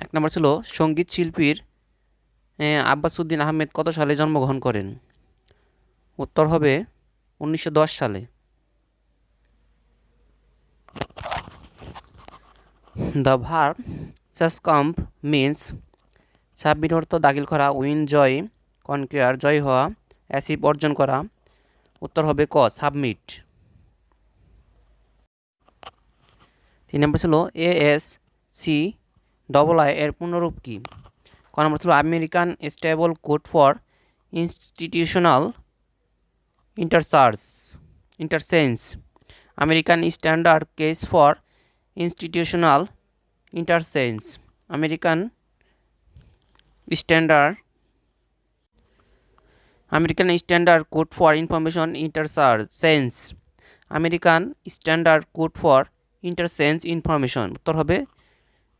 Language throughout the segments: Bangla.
এক নম্বর ছিল সঙ্গীত শিল্পীর আব্বাসউদ্দিন আহমেদ কত সালে জন্মগ্রহণ করেন? উত্তর হবে 1910 সালে। দ্য ভার্ব সাসকম্প মিন্স সাবমিট অর্থ দাখিল করা, উইন জয় কনকিয়ার জয় হওয়া, অ্যাচিভ অর্জন করা। উত্তর হবে ক সাবমিট। 3 নম্বর ছিল ASCII এর পূর্ণরূপ কি? ক নম্বর ছিল American stable code for institutional interchange, American standard case for institutional interchange, American standard code for information interchange, American standard code for interchange information. উত্তর হবে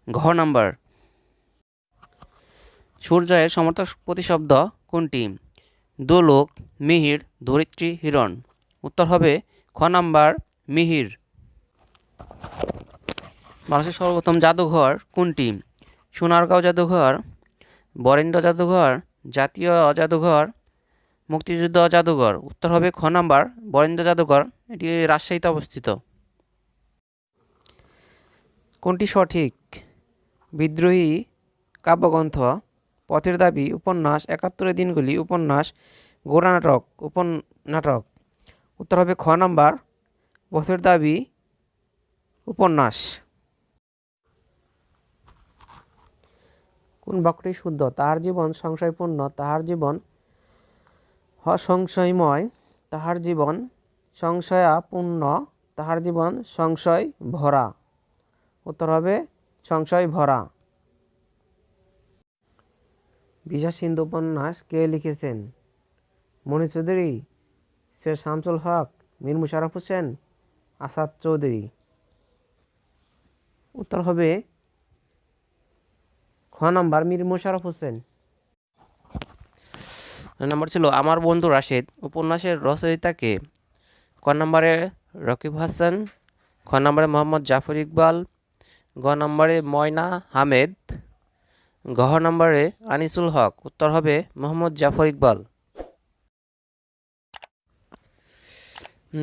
ঘ নাম্বার। সূর্যের সমর্থক প্রতিশব্দ কোনটি? দোলক, মিহির, ধরিত্রী, হিরণ। উত্তর হবে খ নাম্বার মিহির। বাংলাদেশের সর্বপ্রথম জাদুঘর কোনটি? সোনারগাঁও জাদুঘর, বরেন্দ্র জাদুঘর, জাতীয় জাদুঘর, মুক্তিযুদ্ধ জাদুঘর। উত্তর হবে খ নাম্বার বরেন্দ্র জাদুঘর, এটি রাজশাহীতে অবস্থিত। কোনটি সঠিক? বিদ্রোহী কাব্যগ্রন্থ, পথের দাবি, উপন্যাস, ৭১ দিনগুলি, উপন্যাস, গোড়া নাটক। উত্তর হবে খ নাম্বার পথের দাবি উপন্যাস। কোন বাক্যটি শুদ্ধ? তাহার জীবন সংশয়পূর্ণ, তাহার জীবন সংশয়ময়, তাহার জীবন সংশয়াপূর্ণ, তাহার জীবন সংশয় ভরা। উত্তর হবে সংশয় ভরা। বিষাদ সিন্ধু উপন্যাস কে লিখেছেন? মনি চৌধুরী, শের শামসুল হক, মীর মোশাররফ হোসেন, আসাদ চৌধুরী। উত্তর হবে খ নাম্বার মীর মোশাররফ হোসেন। নাম্বার ছিল আমার বন্ধু রাশেদ উপন্যাসের রচয়িতা কে? ক নম্বরে রকিব হাসান, খ নম্বরে মোহাম্মদ জাফর ইকবাল, গ নম্বরে ময়না হামেদ, ঘ নম্বরে আনিসুল হক। উত্তর হবে মোহাম্মদ জাফর ইকবাল।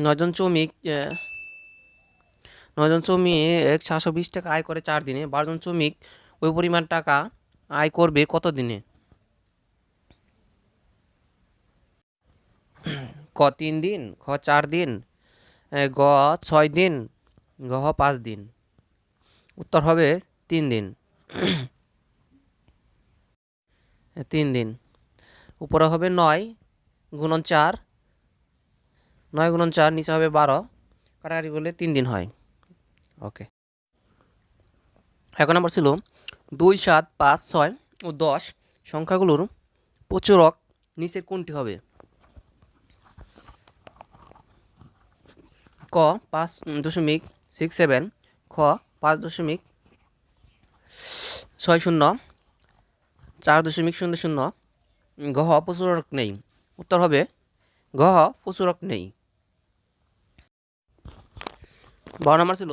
নয়জন শ্রমিক 720 টাকা আয় করে 4 দিনে, 12 জন শ্রমিক ওই পরিমাণ টাকা আয় করবে কত দিনে? ক 3 দিন, খ 4 দিন, গ 6 দিন, ঘ 5 দিন। উত্তর হবে 3 দিন। 3 দিন। উপরে হবে 9 গুণন 4, 9 গুণন 4, নিচে হবে 12, কাটাকাটি করলে 3 দিন হয়। ওকে। এখন নম্বর ছিল 2, 7, 5, 6 ও 10 সংখ্যাগুলোর প্রচুরক নিচে কোনটি হবে? ক 5.67, খ 5.60, 4.00, ঘ প্রচুরক নেই। উত্তর হবে ঘ প্রচুরক নেই। 12 নম্বর ছিল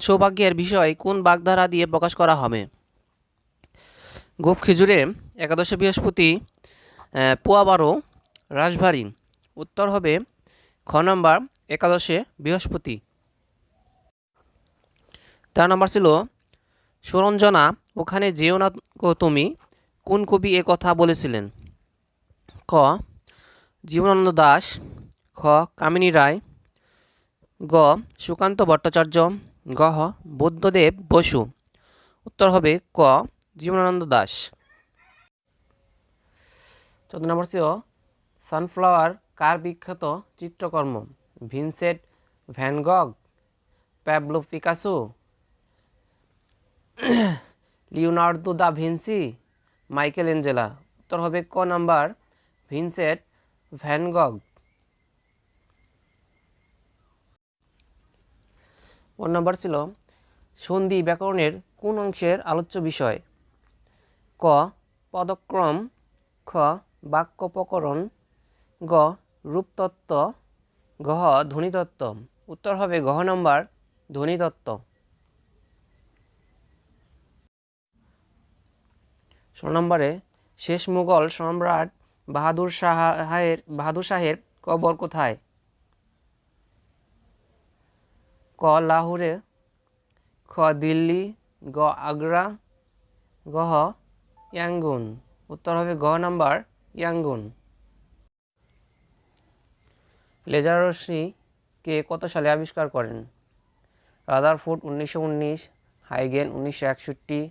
সৌভাগ্যের বিষয় কোন বাগধারা দিয়ে প্রকাশ করা হবে? গোপ খেজুরে, একাদশে বৃহস্পতি, পোয়া 12, রাশভারী। উত্তর হবে খ নম্বর একাদশে বৃহস্পতি। 13 নম্বর ছিল সুরঞ্জনা ওখানে যেও না তুমি, কোন কবি এ কথা বলেছিলেন? ক জীবনানন্দ দাশ, খ কামিনী রায়, গ সুকান্ত ভট্টাচার্য, ঘ বুদ্ধদেব বসু। উত্তর হবে ক জীবনানন্দ দাশ। 14 নম্বর ছিল সানফ্লাওয়ার কার বিখ্যাত চিত্রকর্ম? Vincent van Gogh, Pablo Picasso, Leonardo da Vinci, Michelangelo. উত্তর হবে ক number Vincent van Gogh. 1 number ছিল সন্ধি ব্যাকরণের কোন অংশের আলোচ্য বিষয়? ক পদক্রম, খ বাক্য প্রকরণ, গ রূপতত্ত্ব, ঘ ধ্বনিতত্ত্ব। উত্তর হবে ঘ নম্বর ধ্বনিতত্ত্ব। 16 নম্বরে শেষ মুঘল সম্রাট বাহাদুর শাহের কবর কোথায়? ক লাহোরে, খ দিল্লি, গ আগ্রা, গ ইয়াঙ্গুন। উত্তর হবে গ নাম্বার ইয়াঙ্গুন। লেজার রশ্মি কে কত সালে আবিষ্কার করেন? রাদারফোর্ড 1919, হাইগেন 1961,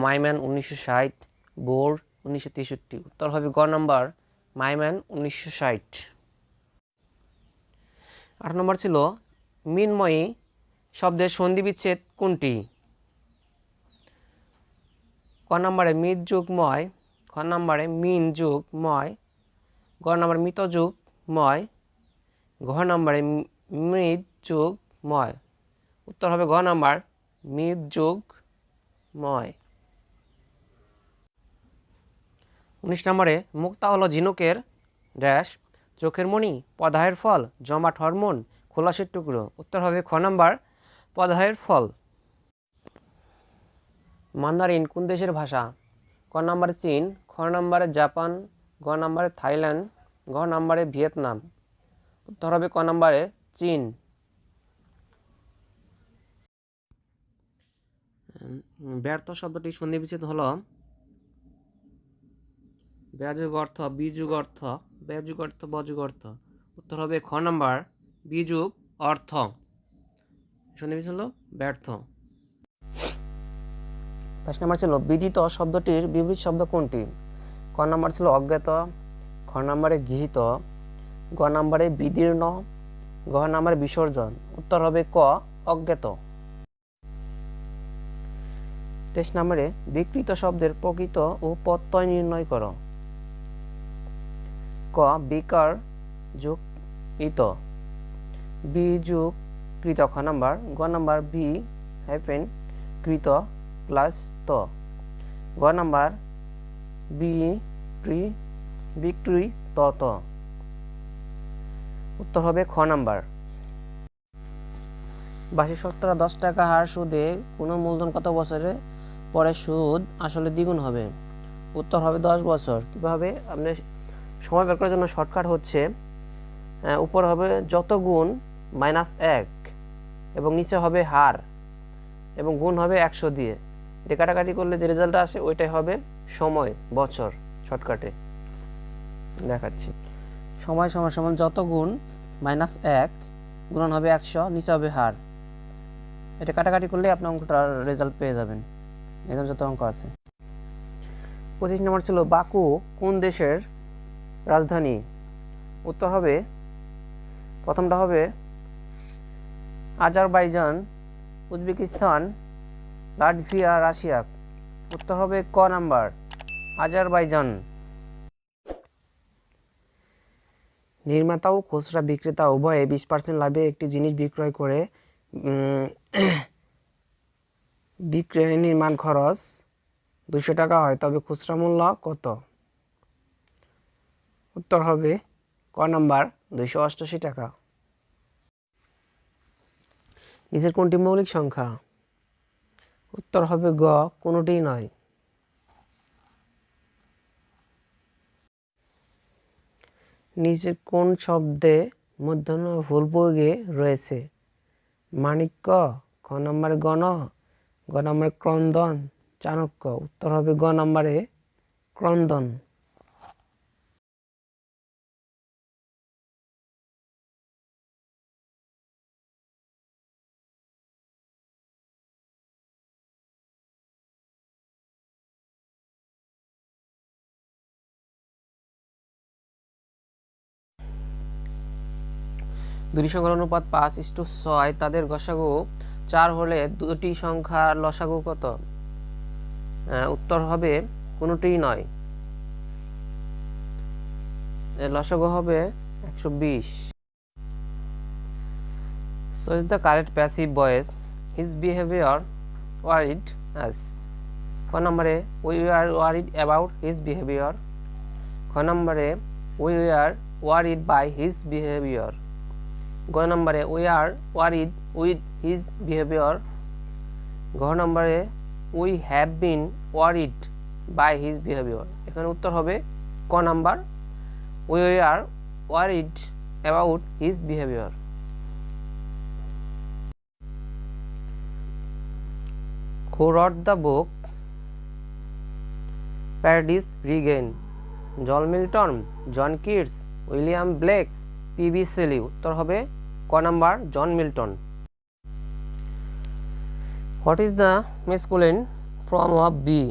মাইম্যান 1960, বোর 1963। উত্তর হবে গ নাম্বার মাইম্যান 1960। 8 নম্বর ছিল মিনময়ী শব্দের সন্ধি বিচ্ছেদ কোনটি? ক নম্বরে মিত যোগ ময়, খ নম্বরে মিন যোগ ময়, গ নম্বরে মিত যোগ ময়, ঘ নম্বরে মৃদ যোগ ময়। উত্তর হবে ঘ নাম্বার মৃদ যোগ ময়। 19 নম্বরে মুক্তা হলো ঝিনুকের ড্যাশ, চোখের মণি, পদায়ের ফল, জমাট হরমোন, খোলাসের টুকরো। উত্তর হবে খ নাম্বার পদায়ের ফল। মান্দারিন কোন দেশের ভাষা? ক নম্বরে চীন, খ নম্বরে জাপান, গ নম্বরে থাইল্যান্ড, ঘ নম্বরে ভিয়েতনাম। উত্তর হবে ক নম্বরে চীন। ব্যর্থ শব্দটি সন্ধি বিচ্ছেদ হলো ব্যাযুগ অর্থ, বিযুগ অর্থ, ব্যযুগ অর্থ, বযুগ অর্থ। উত্তর হবে খ নাম্বার বিযুগ অর্থ। সন্ধি বিচ্ছেদ হলো ব্যর্থ। 5 নম্বর ছিল বিদিত শব্দটির বিপরীত শব্দ কোনটি? ক নাম্বার ছিল অজ্ঞাত, খ নাম্বারে গৃহীত, গ নাম্বারে বিদীর্ণ, ঘ নাম্বারে বিসর্জন। উত্তর হবে ক অজ্ঞাত। 23 নম্বরে বিকৃত শব্দের প্রকৃত ও প্রত্যয় নির্ণয় করো। ক বিকার যোগ ইত, বি যোগ কৃত খ নাম্বার, গ নাম্বার বি হাইফেন কৃত প্লাস ত, গ নাম্বার বিক্রি ত। উত্তর হবে খ নাম্বার। 62 10 টাকা হার সুদে কোনো মূলধন কত বছরে পরে সুদ আসলে দ্বিগুণ হবে? উত্তর হবে 10 বছর। কীভাবে? আপনি সময় বের করার জন্য শর্টকাট হচ্ছে উপর হবে যত গুণ -1 এবং নিচে হবে হার এবং গুণ হবে 100 দিয়ে। এটা কাটাকাটি করলে যে রেজাল্টটা আসে ওইটাই হবে সময় বছর। শর্টকাটে দেখাচ্ছি। সময় সমান সমান যত গুণ -1 গুণন হবে 100, নিচে হবে হার। এটা কাটাকাটি করলে আপনি অঙ্কটার রেজাল্ট পেয়ে যাবেন। এখানে যত অঙ্ক আছে। 25 নম্বর ছিল বাকু কোন দেশের রাজধানী? উত্তর হবে প্রথমটা হবে আজারবাইজান, উজবেকিস্তান, লাটভিয়া, রাশিয়া। উত্তর হবে ক নাম্বার আজারবাইজান। নির্মাতা ও খুচরা বিক্রেতা উভয়ে 20% লাভে একটি জিনিস বিক্রয় করে বিক্রয় নির্মাণ খরচ 200 টাকা হয়, তবে খুচরা মূল্য কত? উত্তর হবে ক নাম্বার 288 টাকা। নিচের কোনটি মৌলিক সংখ্যা? উত্তর হবে গ কোনোটিই নয়। নিচের কোন শব্দে মূর্ধন্য ভুল প্রয়োগে রয়েছে? মাণিক্য, খ নম্বরে গণ, গ নম্বরে ক্রন্দন, চাণক্য। উত্তর হবে গ নম্বরে ক্রন্দন। দুটি সংখ্যার অনুপাত 5:6, তাদের গসাগু 4 হলে দুটি সংখ্যার লসাগু কত? উত্তর হবে কোনোটিই নয়। লসাগু হবে 120। So is the correct passive voice. His behavior worried us. ক নম্বরে we are worried about his behavior. খ নম্বরে we are worried by his behavior. গ নম্বরে we are worried with his behavior. ঘ নম্বরে we have been worried by his behaviour. এখানে উত্তর হবে ক number, we are worried about his behaviour. Who wrote the book Paradise regain? John Milton, John Keats, William Blake, PB Shelley. উত্তর হবে ক number, John Milton. What is the masculine form of bee?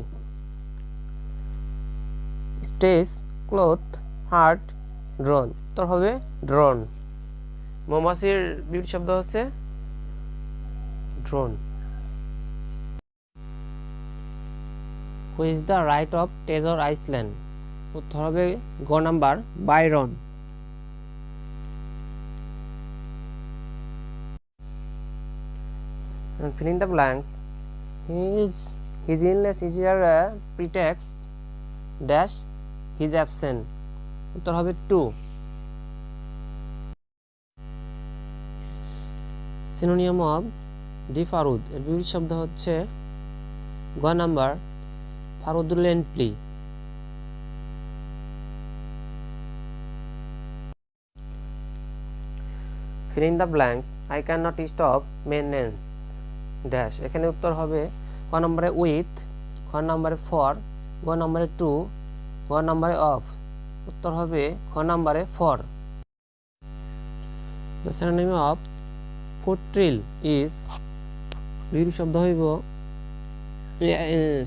Stag, cloth, hart, drone. উত্তর হবে ড্রোন। মৌমাছির বিউটি শব্দ হচ্ছে drone. Who is the writer of treasure Island? উত্তর হবে গ number, Byron. Fill in the blanks. His illness is a pretext dash his absent. উত্তর হবে 2. সিনোনিয়াম অফ ডিফারুদ এর বিপরীত শব্দ হচ্ছে গ number, ফারুদুলেন্টলি। Fill in the blanks. I cannot stop maintenance dash. এখানে উত্তর হবে ক নম্বরে উইথ, খ নম্বরে ফর, গ নম্বরে টু, গ নম্বরে অফ। উত্তর হবে খ নম্বরে for. The synonym of futile is, বিপরীত শব্দ হইব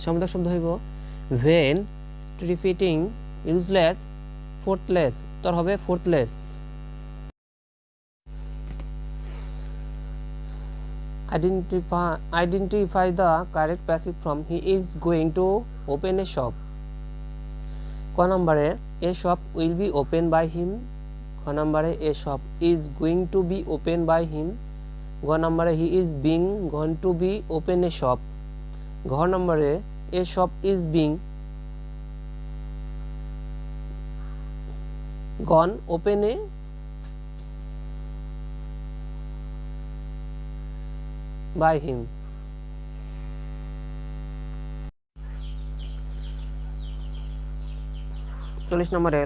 সমার্থক শব্দ হইব ভেন, রিপিটিং, ইউজলেস, ফুটলেস। উত্তর হবে ফুটলেস। Identify the correct passive form. He is going to open a shop. ক নম্বরে a shop will be opened by him, খ নম্বরে a shop is going to be opened by him, গ নম্বরে he is being going to be open a shop, ঘ নম্বরে a shop is being gone open a by him. চল্লিশ নম্বরে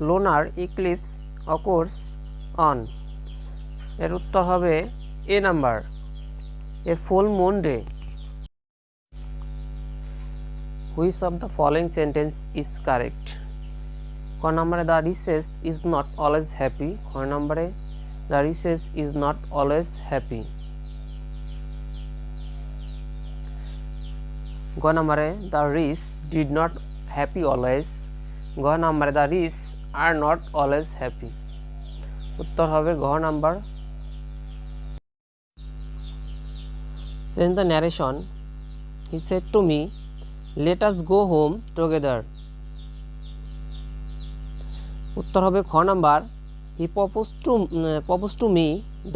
lunar eclipse occurs on, এর উত্তর হবে এ number, a full moon day. Which of the following sentence is correct? ক নম্বরে the recess is not always happy, খ নম্বরে the recess is not always happy, গ নম্বরে the rich did not happy always, গ নম্বরে the rich are not always happy। উত্তর হবে ঘ number. Since the narration, he said to me, let us go home together. উত্তর হবে খ number, he proposed to me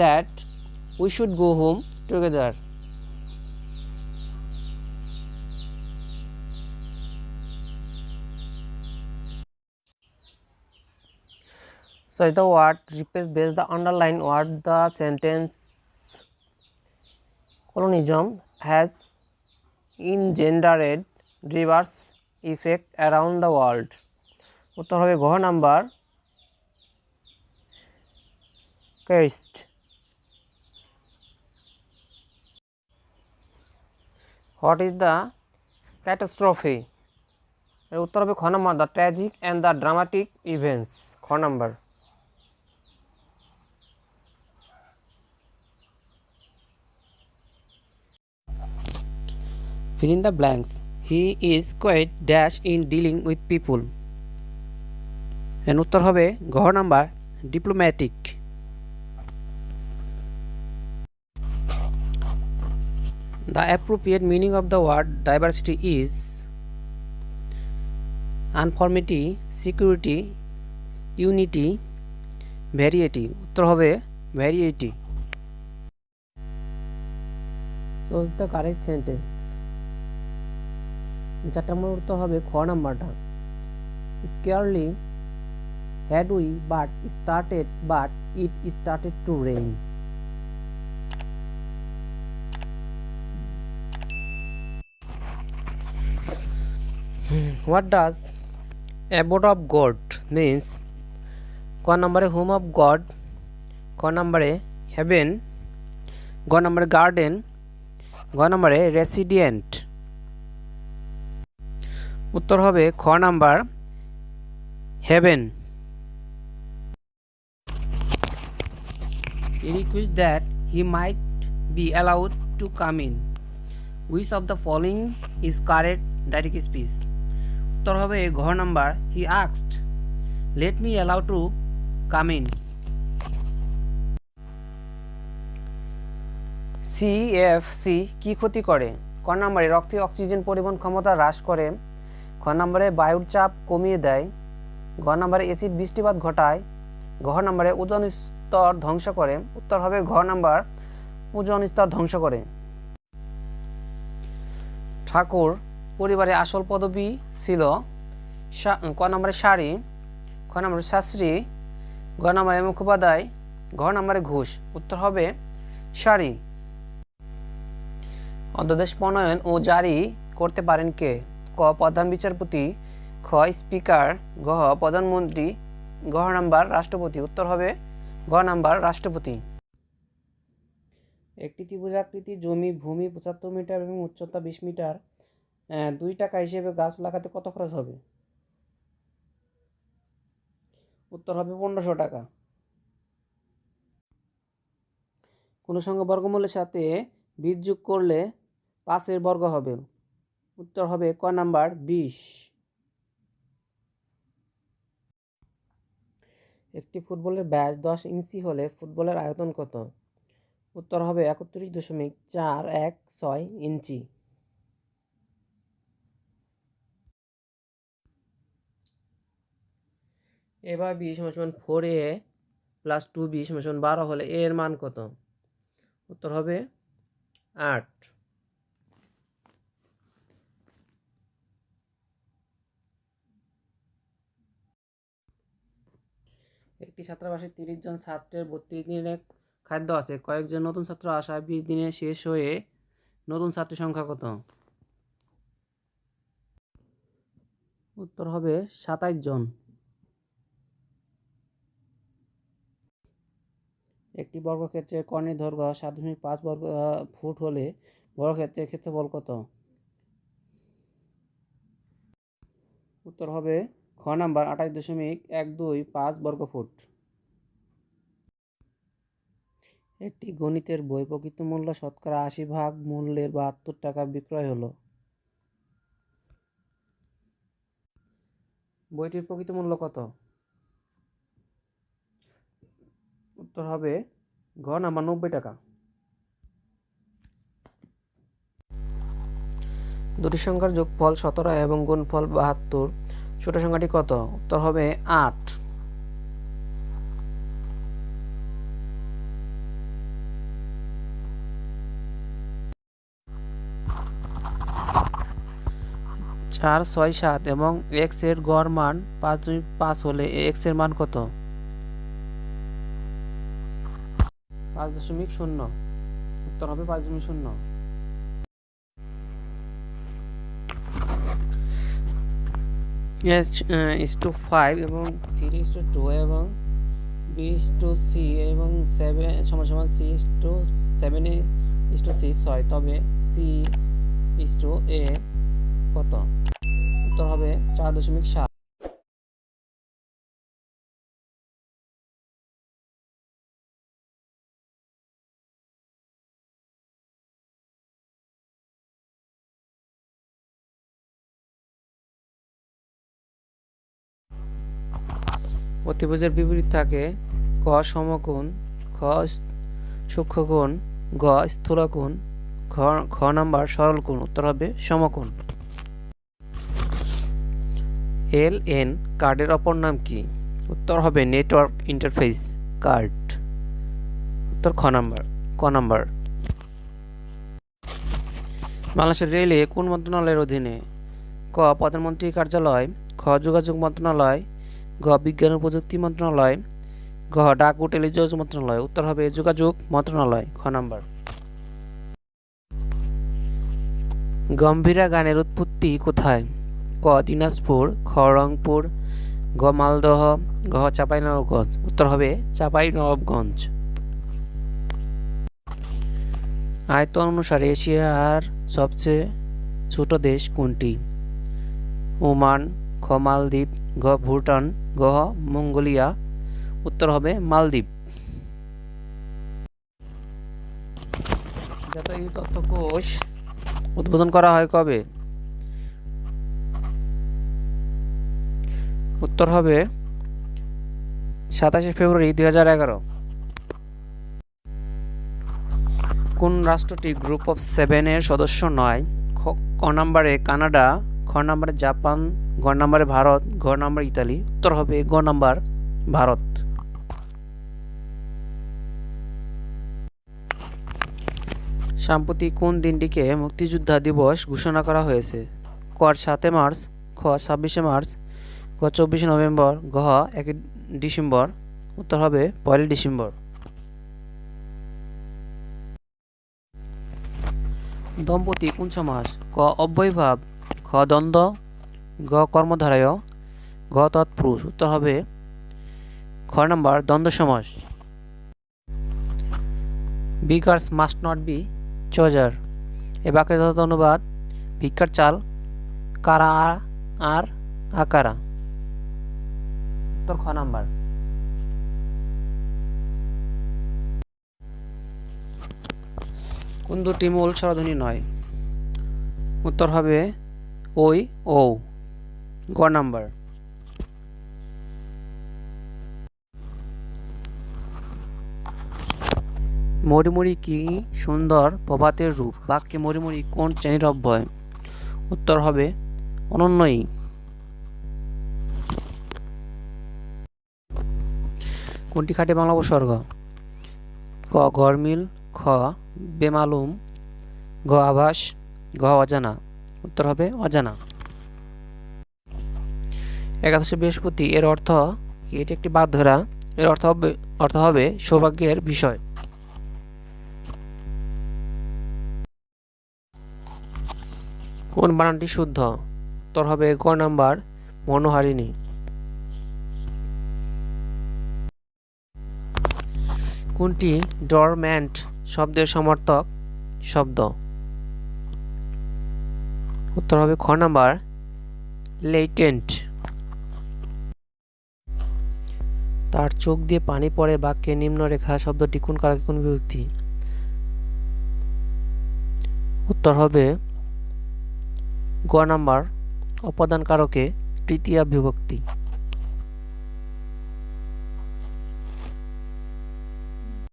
that we should go home together. Search the word, replace base the underlined word. The sentence colonialism has engendered reverse effect around the world. উত্তর হবে ঘ number, cast. What is the catastrophe? এর উত্তর হবে খ number, the tragic and the dramatic events, খ number. Fill in the blanks. He is quite dash in dealing with people. এর উত্তর হবে ঘ number, diplomatic. The appropriate meaning of the word diversity is uniformity, security, unity, variety. উত্তর হবে variety. Choose the correct sentence. 4 নম্বর উত্তর হবে খ নাম্বারটা, scarcely had we but it started to rain. What does abode of God means? ক নম্বরে হোম অফ গড, ক নম্বরে হেভেন, গ নম্বরে গার্ডেন, গ নম্বরে রেসিডেন্ট। উত্তর হবে খ number heaven. He requested that he might be allowed to come in. Which of the following is correct direct speech? উত্তর হবে ঘ number he asked let me allow to come in. CFC কি ক্ষতি করে? ক নম্বরে রক্তে অক্সিজেন পরিবহন ক্ষমতা হ্রাস করে, খ নম্বরে বায়ুর চাপ কমিয়ে দেয়, গ নম্বরে অ্যাসিড বৃষ্টিপাত ঘটায়, ঘ নম্বরে ওজোন স্তর ধ্বংস করে। উত্তর হবে ঘ নাম্বার ওজোন স্তর ধ্বংস করে। ঠাকুর পরিবারে আসল পদবী ছিল ক নম্বরে শাড়ি, খ নম্বরে শাস্ত্রী, গ নম্বরে মুখোপাধ্যায়, ঘ নম্বরে ঘোষ। উত্তর হবে শাড়ি। অধ্যাদেশ প্রণয়ন ও জারি করতে পারেন কে? ক প্রধান বিচারপতি, খ স্পিকার, ঘ প্রধানমন্ত্রী, ঘ নাম্বার রাষ্ট্রপতি। উত্তর হবে ঘ নাম্বার রাষ্ট্রপতি। একটি ত্রিভুজাকৃতি জমি ভূমি 75 মিটার এবং উচ্চতা 20 মিটার 2 টাকা হিসেবে গাছ লাগাতে কত খরচ হবে? উত্তর হবে 1500 টাকা। কোন সংখ্যা বর্গমূলের সাথে 20 যোগ করলে 5 এর বর্গ হবে? উত্তর হবে ক নাম্বার 20। একটি ফুটবলের ব্যাস 10 ইঞ্চি হলে ফুটবলের আয়তন কত? উত্তর হবে 31.416 ইঞ্চি। এবার b = 4a + 2b = 12 হলে a এর মান কত? উত্তর হবে 8। একটি ছাত্রাবাসে 30 জন ছাত্রের 32 দিনের খাদ্য আছে, কয়েকজন নতুন ছাত্র আসায় 20 দিনে শেষ হয়ে নতুন ছাত্রের সংখ্যা কত? উত্তর হবে 27 জন। একটি বর্গক্ষেত্রের কর্ণের দৈর্ঘ্য 7.5 বর্গ ফুট হলে বর্গক্ষেত্রের ক্ষেত্রফল কত? উত্তর হবে খ নাম্বার 28.125 বর্গফুট। একটি গণিতের বই প্রকৃত মূল্য শতকরা 80% মূল্যের 72 টাকা বিক্রয় হলো। বইটির প্রকৃত মূল্য কত? উত্তর হবে ঘ নাম্বার 90 টাকা। দুটি সংখ্যার যোগফল 17 এবং গুণফল 72, ছোট সংখ্যাটি কত? উত্তর হবে 8। চার, 6, 7 এবং x এর গড় মান 5.5 হলে x এর মান কত? 5.0। উত্তর হবে 5.0। S:5 এবং 3:2 এবং B:C এবং 7 = C:7:6 হয়, তবে C:A কত? উত্তর হবে 4.7। অতিভুজের বিপরীত থাকে ক সমকোণ, খ সূক্ষ্মকোণ, গ স্থূলকোণ, খ নাম্বার সরলকোণ। উত্তর হবে সমকোণ। LN কার্ডের অপর নাম কি? উত্তর হবে নেটওয়ার্ক ইন্টারফেস কার্ড। উত্তর ক নাম্বার। বাংলাদেশের রেলে কোন মন্ত্রণালয়ের অধীনে? ক প্রধানমন্ত্রী কার্যালয়, খ যোগাযোগ মন্ত্রণালয়, গ বিজ্ঞান ও প্রযুক্তি মন্ত্রণালয়, ঘ ডাক ও টেলিযোগাযোগ মন্ত্রণালয়। উত্তর হবে যোগাযোগ মন্ত্রণালয়, খ নাম্বার। গম্ভীরা গানের উৎপত্তি কোথায়? ক ক দিনাজপুর, খ রংপুর, গ মালদহ, ঘ চাঁপাইনবাবগঞ্জ। উত্তর হবে চাঁপাইনবাবগঞ্জ। আয়তন অনুসারে এশিয়ার সবচেয়ে ছোট দেশ কোনটি? ওমান, খ মালদ্বীপ, ঘ ভুটান, ঘ মঙ্গোলিয়া। উত্তর হবে মালদ্বীপ। জাতীয় তথ্যকোষ উদ্বোধন করা হয় কবে? উত্তর হবে 27 ফেব্রুয়ারি 2011। কোন রাষ্ট্রটি গ্রুপ অফ 7 এর সদস্য নয়? ক নম্বরে কানাডা, খ নম্বরে জাপান, গ নম্বরে ভারত, ঘ নম্বরে ইতালি। উত্তর হবে গ নম্বর ভারত। সম্প্রতি কোন দিনটিকে মুক্তিযোদ্ধা দিবস ঘোষণা করা হয়েছে? ক 7 মার্চ, খ 26 মার্চ, গ 24 নভেম্বর, ঘ 1 ডিসেম্বর। উত্তর হবে 1 ডিসেম্বর। দম্পতি কোন সমাস? ক অব্যয়ভাব, খ দ্বন্দ্ব, গ কর্মধারয়, ঘ তৎপুরুষ। উত্তর হবে খ নম্বর দ্বন্দ্ব সমাস। Beggars must not be choosers। এ বাক্যের যথার্থ অনুবাদ: ভিক্ষার চাল কারা আর আকারা। উত্তর খ নাম্বার। কোন দুটি মূল স্বরধ্বনি নয়? উত্তর হবে ওই ও, গ নাম্বার। মরিমরি কি সুন্দর প্রভাতের রূপ। বাক্যে মরিমরি কোন শ্রেণীর অব্যয়? উত্তর হবে অনন্যই। কোনটি খাঁটি বাংলা উপসর্গ? ক গরমিল, খ বেমালুম, ঘ আভাস, ঘ অজানা। উত্তর হবে অজানা। একাদশী বৃহস্পতি এর অর্থ কি? এটি একটি বাগধারা। এর অর্থ হবে সৌভাগ্যের বিষয়। কোন বানানটি শুদ্ধ? উত্তর হবে গ নাম্বার মনোহারিণী। কোনটি ডরম্যান্ট শব্দের সমার্থক শব্দ? উত্তর হবে খ নাম্বার লেটেন্ট। তার চোখ দিয়ে পানি পড়ে বাক্যে নিম্নরেখা শব্দটি কোন কারকে কোন বিভক্তি? উত্তর হবে গ নাম্বার অপদান কারকে তৃতীয়া বিভক্তি।